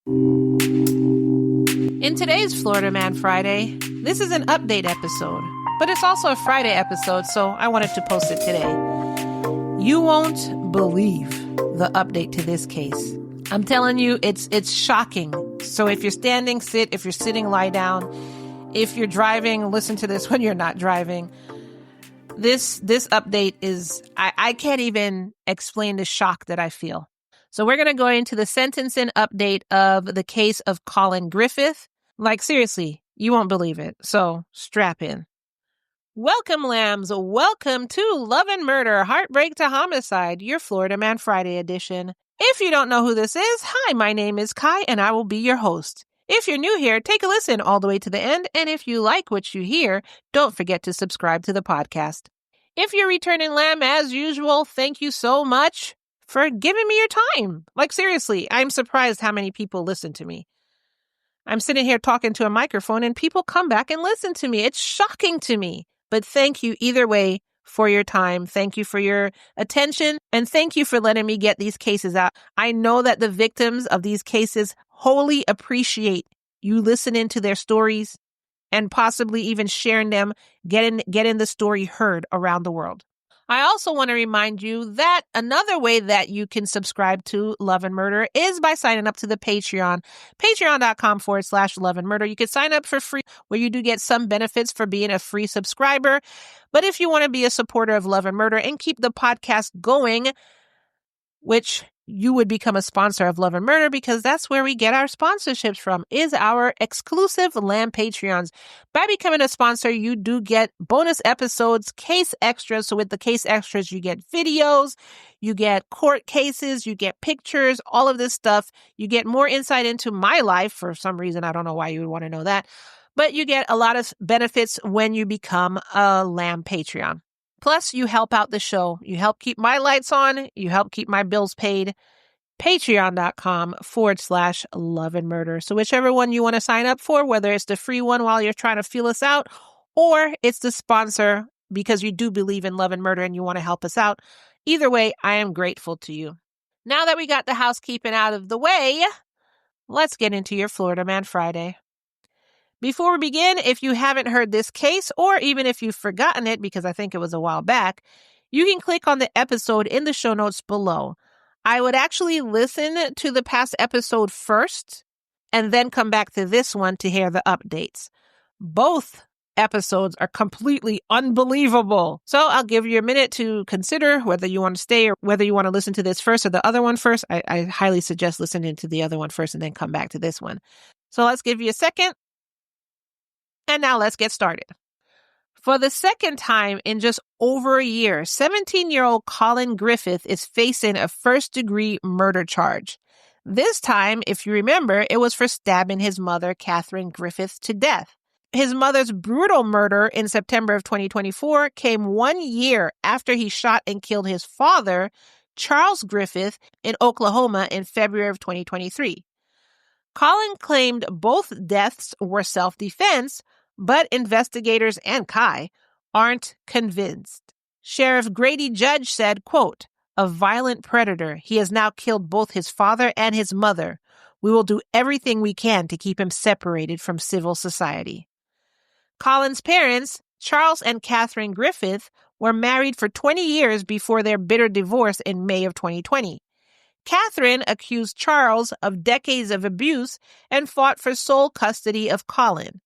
In today's Florida Man Friday, this is an update episode, but it's also a Friday episode, so I wanted to post it today. You won't believe the update to this case. I'm telling you, it's shocking. So if you're standing, sit. If you're sitting, lie down. If you're driving, listen to this when you're not driving. This update is, I can't even explain the shock that I feel. So we're going to go into the sentencing update of the case of Collin Griffith. Like, seriously, you won't believe it. So strap in. Welcome, lambs. Welcome to Love and Murder, Heartbreak to Homicide, your Florida Man Friday edition. If you don't know who this is, hi, my name is Kai, and I will be your host. If you're new here, take a listen all the way to the end, and if you like what you hear, don't forget to subscribe to the podcast. If you're returning lamb, as usual, thank you so much for giving me your time. Like, seriously, I'm surprised how many people listen to me. I'm sitting here talking to a microphone, and people come back and listen to me. It's shocking to me. But thank you either way for your time. Thank you for your attention. And thank you for letting me get these cases out. I know that the victims of these cases wholly appreciate you listening to their stories and possibly even sharing them, getting the story heard around the world. I also want to remind you that another way that you can subscribe to Love and Murder is by signing up to the Patreon, patreon.com/Love and Murder. You can sign up for free, where you do get some benefits for being a free subscriber. But if you want to be a supporter of Love and Murder and keep the podcast going, which you would become a sponsor of Love and Murder, because that's where we get our sponsorships from, is our exclusive Lamb Patreons. By becoming a sponsor, you do get bonus episodes, case extras. So with the case extras, you get videos, you get court cases, you get pictures, all of this stuff. You get more insight into my life. For some reason, I don't know why you would want to know that. But you get a lot of benefits when you become a Lamb Patreon. Plus, you help out the show. You help keep my lights on. You help keep my bills paid. Patreon.com/Love and Murder. So whichever one you want to sign up for, whether it's the free one while you're trying to feel us out, or it's the sponsor because you do believe in Love and Murder and you want to help us out, either way, I am grateful to you. Now that we got the housekeeping out of the way, let's get into your Florida Man Friday. Before we begin, if you haven't heard this case, or even if you've forgotten it because I think it was a while back, you can click on the episode in the show notes below. I would actually listen to the past episode first and then come back to this one to hear the updates. Both episodes are completely unbelievable. So I'll give you a minute to consider whether you want to stay or whether you want to listen to this first or the other one first. I highly suggest listening to the other one first and then come back to this one. So let's give you a second. And now let's get started. For the second time in just over a year, 17-year-old Collin Griffith is facing a first-degree murder charge. This time, if you remember, it was for stabbing his mother, Catherine Griffith, to death. His mother's brutal murder in September of 2024 came 1 year after he shot and killed his father, Charles Griffith, in Oklahoma in February of 2023. Collin claimed both deaths were self-defense, but investigators and Kai aren't convinced. Sheriff Grady Judge said, quote, "A violent predator. He has now killed both his father and his mother. We will do everything we can to keep him separated from civil society." Collin's parents, Charles and Catherine Griffith, were married for 20 years before their bitter divorce in May of 2020. Catherine accused Charles of decades of abuse and fought for sole custody of Collin.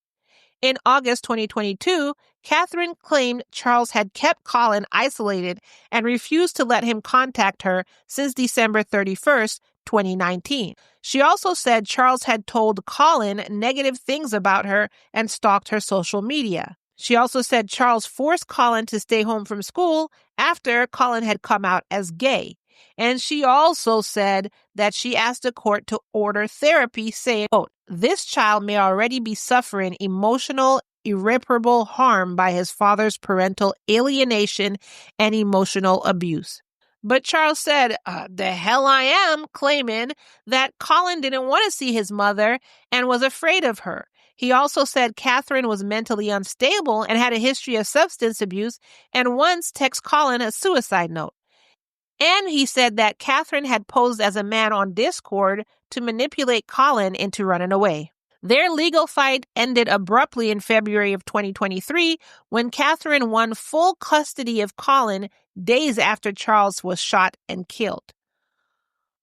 In August 2022, Catherine claimed Charles had kept Collin isolated and refused to let him contact her since December 31st, 2019. She also said Charles had told Collin negative things about her and stalked her social media. She also said Charles forced Collin to stay home from school after Collin had come out as gay. And she also said that she asked the court to order therapy, saying, quote, "This child may already be suffering emotional, irreparable harm by his father's parental alienation and emotional abuse." But Charles said, the hell I am, claiming that Collin didn't want to see his mother and was afraid of her. He also said Catherine was mentally unstable and had a history of substance abuse and once texted Collin a suicide note. And he said that Catherine had posed as a man on Discord to manipulate Colin into running away. Their legal fight ended abruptly in February of 2023 when Catherine won full custody of Colin days after Charles was shot and killed.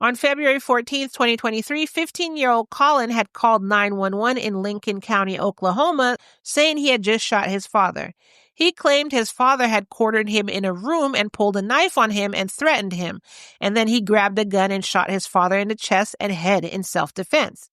On February 14th, 2023, 15-year-old Colin had called 911 in Lincoln County, Oklahoma, saying he had just shot his father. He claimed his father had cornered him in a room and pulled a knife on him and threatened him, and then he grabbed a gun and shot his father in the chest and head in self-defense.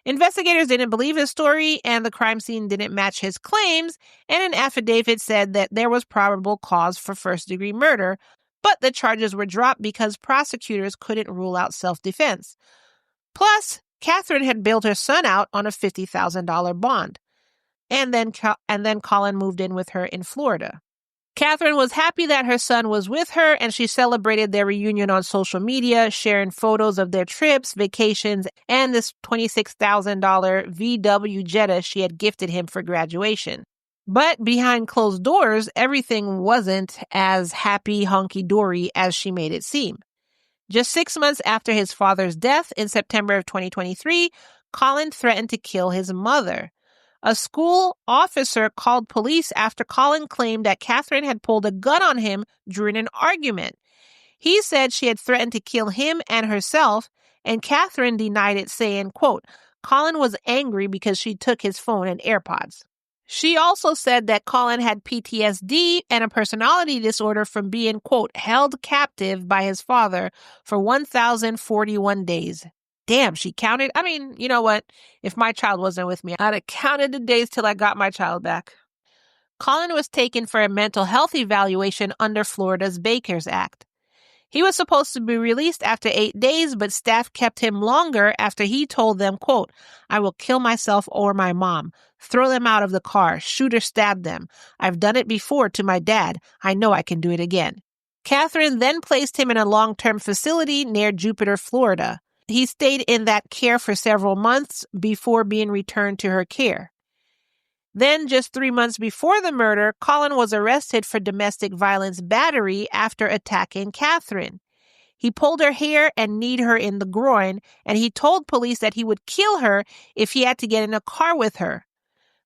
Investigators didn't believe his story, and the crime scene didn't match his claims, and an affidavit said that there was probable cause for first-degree murder, but the charges were dropped because prosecutors couldn't rule out self-defense. Plus, Catherine had bailed her son out on a $50,000 bond, and then Colin moved in with her in Florida. Catherine was happy that her son was with her, and she celebrated their reunion on social media, sharing photos of their trips, vacations, and this $26,000 VW Jetta she had gifted him for graduation. But behind closed doors, everything wasn't as happy, hunky-dory as she made it seem. Just 6 months after his father's death in September of 2023, Colin threatened to kill his mother. A school officer called police after Colin claimed that Catherine had pulled a gun on him during an argument. He said she had threatened to kill him and herself, and Catherine denied it, saying, quote, Colin was angry because she took his phone and AirPods. She also said that Colin had PTSD and a personality disorder from being, quote, held captive by his father for 1,041 days. Damn, she counted. I mean, you know what? If my child wasn't with me, I'd have counted the days till I got my child back. Colin was taken for a mental health evaluation under Florida's Baker's Act. He was supposed to be released after 8 days, but staff kept him longer after he told them, quote, I will kill myself or my mom, throw them out of the car, shoot or stab them. I've done it before to my dad. I know I can do it again. Catherine then placed him in a long-term facility near Jupiter, Florida. He stayed in that care for several months before being returned to her care. Then, just 3 months before the murder, Colin was arrested for domestic violence battery after attacking Catherine. He pulled her hair and kneed her in the groin, and he told police that he would kill her if he had to get in a car with her.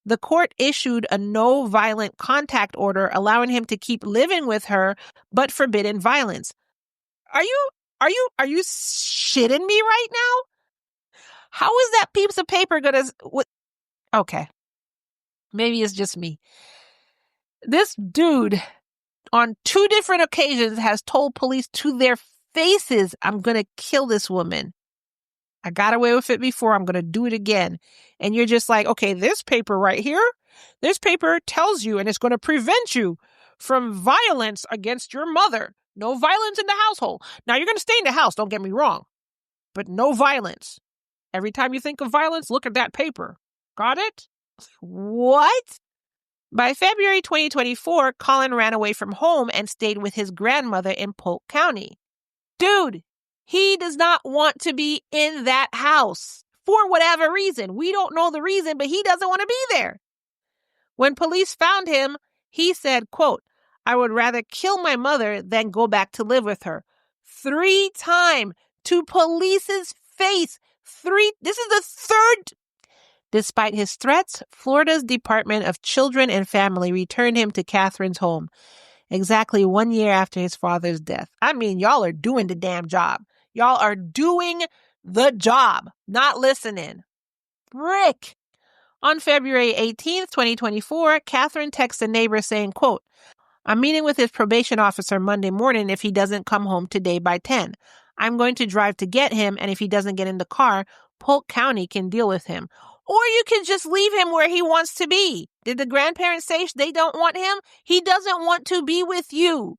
The court issued a no violent contact order allowing him to keep living with her, but forbidden violence. Are you shitting me right now? How is that piece of paper gonna... Okay. Maybe it's just me. This dude, on 2 different occasions, has told police to their faces, I'm going to kill this woman. I got away with it before. I'm going to do it again. And you're just like, okay, this paper right here, this paper tells you, and it's going to prevent you from violence against your mother. No violence in the household. Now, you're going to stay in the house, don't get me wrong, but no violence. Every time you think of violence, look at that paper. Got it? What? By February 2024, Colin ran away from home and stayed with his grandmother in Polk County. Dude, he does not want to be in that house for whatever reason. We don't know the reason, but he doesn't want to be there. When police found him, he said, quote, I would rather kill my mother than go back to live with her. 3 times to police's face. This is the 3rd. Despite his threats, Florida's Department of Children and Family returned him to Catherine's home exactly 1 year after his father's death. I mean, y'all are doing the damn job. Y'all are doing the job, not listening. Frick. On February 18th, 2024, Catherine texts a neighbor saying, quote, I'm meeting with his probation officer Monday morning if he doesn't come home today by 10. I'm going to drive to get him, and if he doesn't get in the car, Polk County can deal with him. Or you can just leave him where he wants to be. Did the grandparents say they don't want him? He doesn't want to be with you.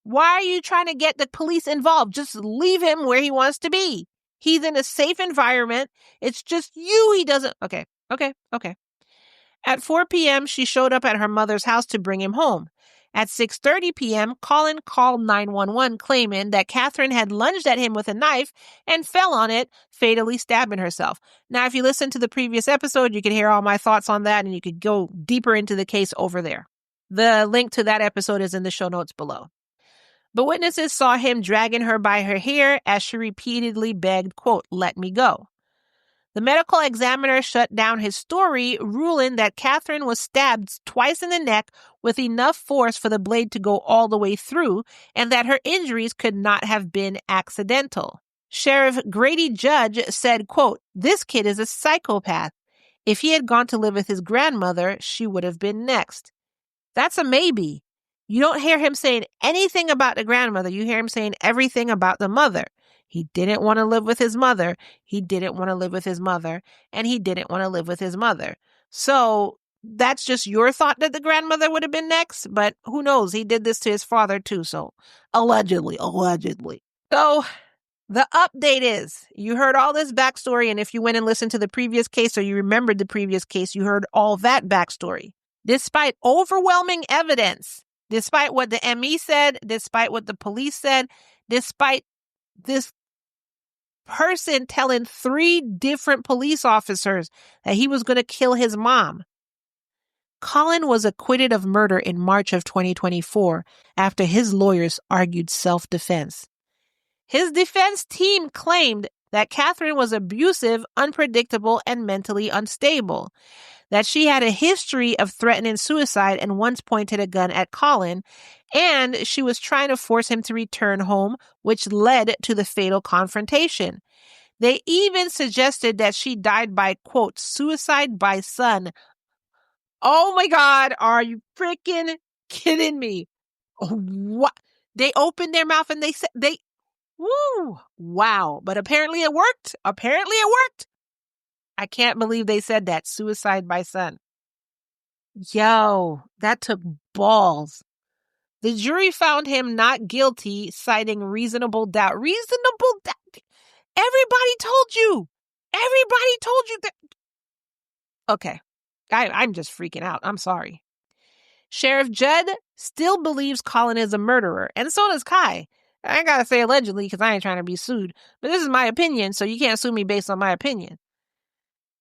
Why are you trying to get the police involved? Just leave him where he wants to be. He's in a safe environment. It's just you he doesn't... Okay. At 4 p.m., she showed up at her mother's house to bring him home. At 6:30 p.m., Colin called 911 claiming that Catherine had lunged at him with a knife and fell on it, fatally stabbing herself. Now, if you listen to the previous episode, you can hear all my thoughts on that, and you could go deeper into the case over there. The link to that episode is in the show notes below. But witnesses saw him dragging her by her hair as she repeatedly begged, quote, "Let me go." The medical examiner shut down his story, ruling that Catherine was stabbed twice in the neck with enough force for the blade to go all the way through, and that her injuries could not have been accidental. Sheriff Grady Judge said, quote, "This kid is a psychopath. If he had gone to live with his grandmother, she would have been next." That's a maybe. You don't hear him saying anything about the grandmother. You hear him saying everything about the mother. He didn't want to live with his mother. He didn't want to live with his mother. And he didn't want to live with his mother. So that's just your thought that the grandmother would have been next. But who knows? He did this to his father too. So allegedly. So the update is you heard all this backstory. And if you went and listened to the previous case or you remembered the previous case, you heard all that backstory. Despite overwhelming evidence, despite what the ME said, despite what the police said, despite this person telling 3 different police officers that he was going to kill his mom, Colin was acquitted of murder in March of 2024 after his lawyers argued self-defense. His defense team claimed that Catherine was abusive, unpredictable, and mentally unstable, that she had a history of threatening suicide and once pointed a gun at Colin, and she was trying to force him to return home, which led to the fatal confrontation. They even suggested that she died by, quote, "suicide by son." Oh my God, are you freaking kidding me? What? They opened their mouth and they said, woo, wow. But apparently it worked. I can't believe they said that. Suicide by son. Yo, that took balls. The jury found him not guilty, citing reasonable doubt. Reasonable doubt? Everybody told you that. Okay. I'm just freaking out. I'm sorry. Sheriff Judd still believes Colin is a murderer, and so does Kai. I ain't gotta say allegedly because I ain't trying to be sued, but this is my opinion, so you can't sue me based on my opinion.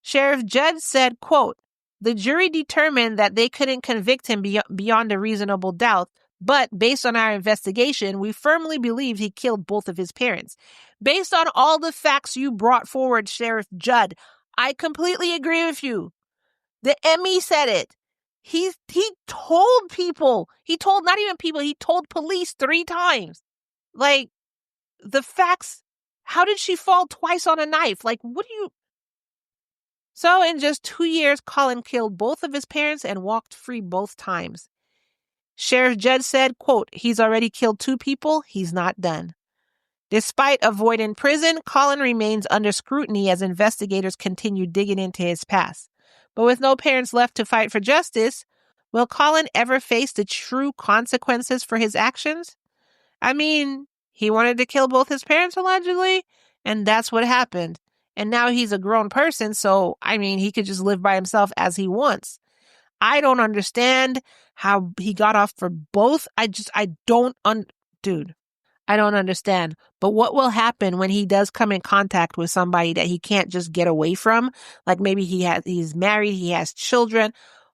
Sheriff Judd said, quote, "The jury determined that they couldn't convict him beyond a reasonable doubt, but based on our investigation, we firmly believe he killed both of his parents. Based on all the facts you brought forward, Sheriff Judd, I completely agree with you. The ME said it. He told people. He told not even people. He told police 3 times. Like, the facts. How did she fall twice on a knife? Like, what do you... So in just 2 years, Colin killed both of his parents and walked free both times. Sheriff Judd said, quote, "He's already killed 2 people. He's not done." Despite avoiding prison, Colin remains under scrutiny as investigators continue digging into his past. But with no parents left to fight for justice, will Colin ever face the true consequences for his actions? I mean, he wanted to kill both his parents allegedly, and that's what happened. And now he's a grown person, so, I mean, he could just live by himself as he wants. I don't understand how he got off for both. Dude, I don't understand. But what will happen when he does come in contact with somebody that he can't just get away from? Like maybe he's married, he has children.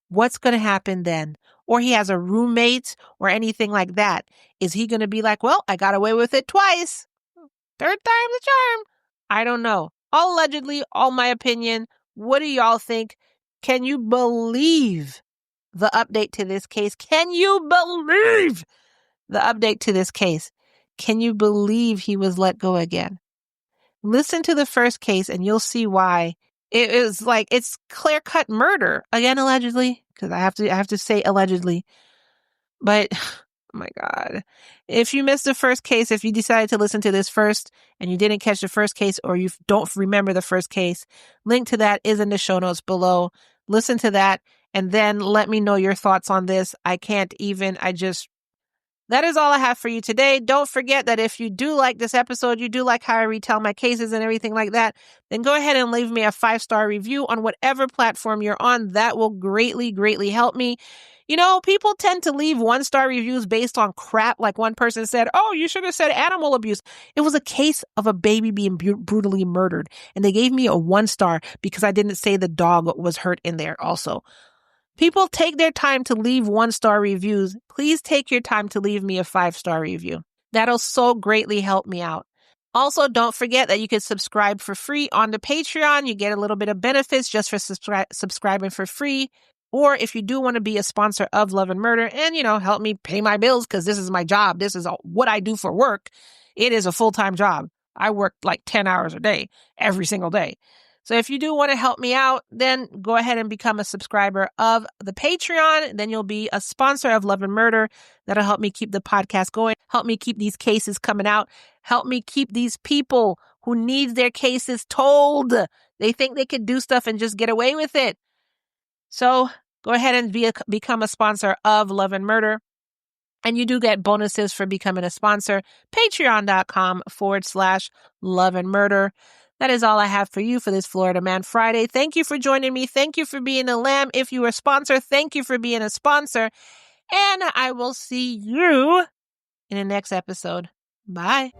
What's going to happen then? Or he has a roommate or anything like that. Is he going to be like, well, I got away with it twice. 3rd time's the charm. I don't know. All allegedly, all my opinion. What do y'all think? Can you believe the update to this case? Can you believe the update to this case? Can you believe he was let go again? Listen to the first case and you'll see why it is like it's clear-cut murder. Again, allegedly, because I have to say allegedly. But oh my God. If you missed the first case, if you decided to listen to this first and you didn't catch the first case or you don't remember the first case, link to that is in the show notes below. Listen to that and then let me know your thoughts on this. That is all I have for you today. Don't forget that if you do like this episode, you do like how I retell my cases and everything like that, then go ahead and leave me a 5-star review on whatever platform you're on. That will greatly, greatly help me. You know, people tend to leave 1-star reviews based on crap. Like one person said, oh, you should have said animal abuse. It was a case of a baby being brutally murdered. And they gave me a 1-star because I didn't say the dog was hurt in there also. People take their time to leave 1-star reviews. Please take your time to leave me a 5-star review. That'll so greatly help me out. Also, don't forget that you can subscribe for free on the Patreon. You get a little bit of benefits just for subscribing for free. Or if you do want to be a sponsor of Love and Murder and, help me pay my bills because this is my job. This is what I do for work. It is a full-time job. I work like 10 hours a day, every single day. So if you do want to help me out, then go ahead and become a subscriber of the Patreon. Then you'll be a sponsor of Love and Murder. That'll help me keep the podcast going, help me keep these cases coming out, help me keep these people who need their cases told. They think they can do stuff and just get away with it. So go ahead and become a sponsor of Love and Murder. And you do get bonuses for becoming a sponsor. Patreon.com/Love and Murder. That is all I have for you for this Florida Man Friday. Thank you for joining me. Thank you for being a lamb. If you are a sponsor, thank you for being a sponsor. And I will see you in the next episode. Bye.